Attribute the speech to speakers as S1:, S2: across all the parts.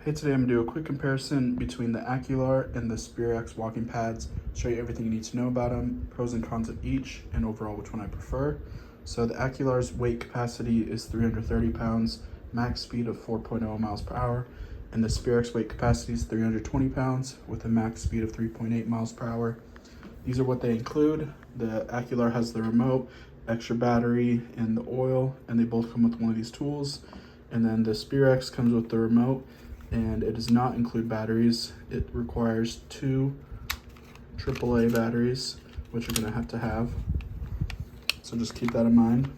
S1: Hey, today I'm gonna do a quick comparison between the Akluer and the Sperax walking pads, show you everything you need to know about them, pros and cons of each, and overall which one I prefer. So the Akluer's weight capacity is 330 pounds, max speed of 4.0 miles per hour, and the Sperax weight capacity is 320 pounds with a max speed of 3.8 miles per hour. These are what they include. The Akluer has the remote, extra battery, and the oil, and they both come with one of these tools. And then the Sperax comes with the remote, and it does not include batteries. It requires two AAA batteries, which you're gonna have to have. So just keep that in mind.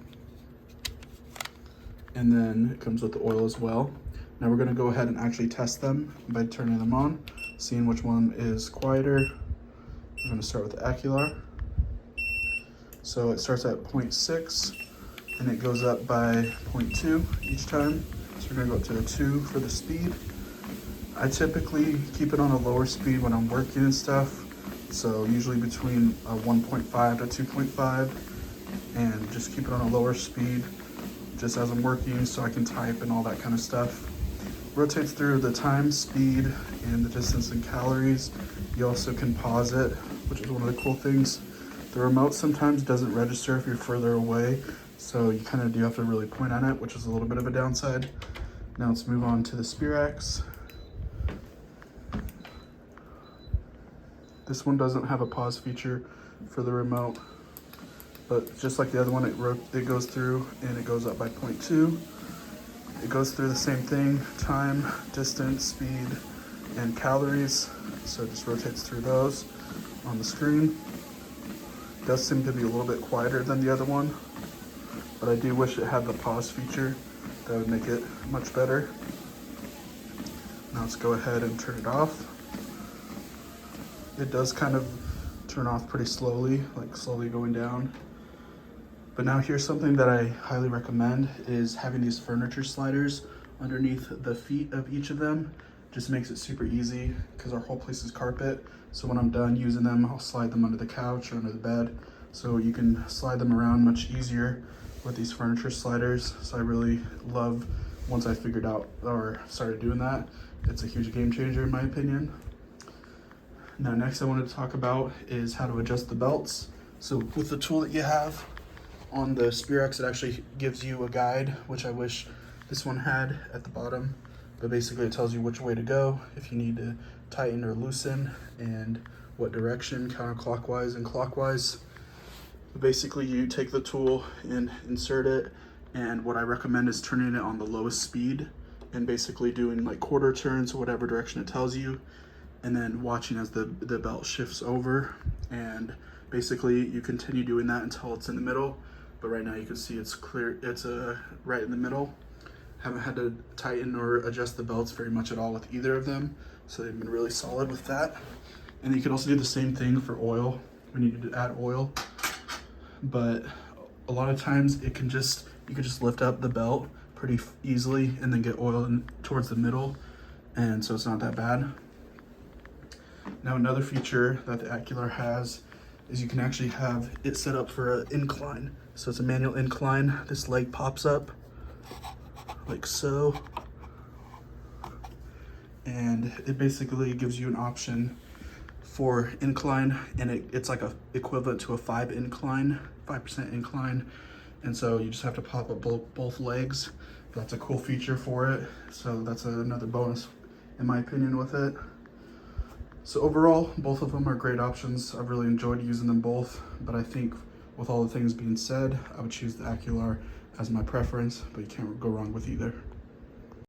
S1: And then it comes with the oil as well. Now we're gonna go ahead and actually test them by turning them on, seeing which one is quieter. We're gonna start with the Akluer. So it starts at 0.6 and it goes up by 0.2 each time. So we're gonna go up to a 2 for the speed. I typically keep it on a lower speed when I'm working and stuff. So usually between a 1.5 to 2.5, and just keep it on a lower speed just as I'm working so I can type and all that kind of stuff. Rotates through the time, speed, and the distance in calories. You also can pause it, which is one of the cool things. The remote sometimes doesn't register if you're further away, so you kind of do have to really point on it, which is a little bit of a downside. Now let's move on to the Sperax. This one doesn't have a pause feature for the remote, but just like the other one, it goes through and it goes up by 0.2. It goes through the same thing, time, distance, speed, and calories. So it just rotates through those on the screen. It does seem to be a little bit quieter than the other one, but I do wish it had the pause feature. That would make it much better. Now let's go ahead and turn it off. It does kind of turn off pretty slowly, like slowly going down. But now here's something that I highly recommend, is having these furniture sliders underneath the feet of each of them. Just makes it super easy because our whole place is carpet. So when I'm done using them, I'll slide them under the couch or under the bed. So you can slide them around much easier with these furniture sliders. So I really love, once I figured out or started doing that, it's a huge game changer in my opinion. Now next I wanted to talk about is how to adjust the belts. So with the tool that you have on the Sperax, it actually gives you a guide, which I wish this one had at the bottom. But basically it tells you which way to go, if you need to tighten or loosen, and what direction, counterclockwise and clockwise. Basically you take the tool and insert it, and what I recommend is turning it on the lowest speed and basically doing like quarter turns or whatever direction it tells you, and then watching as the belt shifts over. And basically you continue doing that until it's in the middle. But right now you can see it's clear, it's right in the middle. Haven't had to tighten or adjust the belts very much at all with either of them. So they've been really solid with that. And you can also do the same thing for oil when you need to add oil. But a lot of times you can just lift up the belt pretty easily and then get oil in towards the middle. And so it's not that bad. Now another feature that the Akluer has is you can actually have it set up for an incline. So it's a manual incline. This leg pops up like so. And it basically gives you an option for incline, and it's like a equivalent to a 5% incline. And so you just have to pop up both legs. That's a cool feature for it. So that's another bonus in my opinion with it. So overall, both of them are great options. I've really enjoyed using them both, but I think with all the things being said, I would choose the Akluer as my preference, but you can't go wrong with either.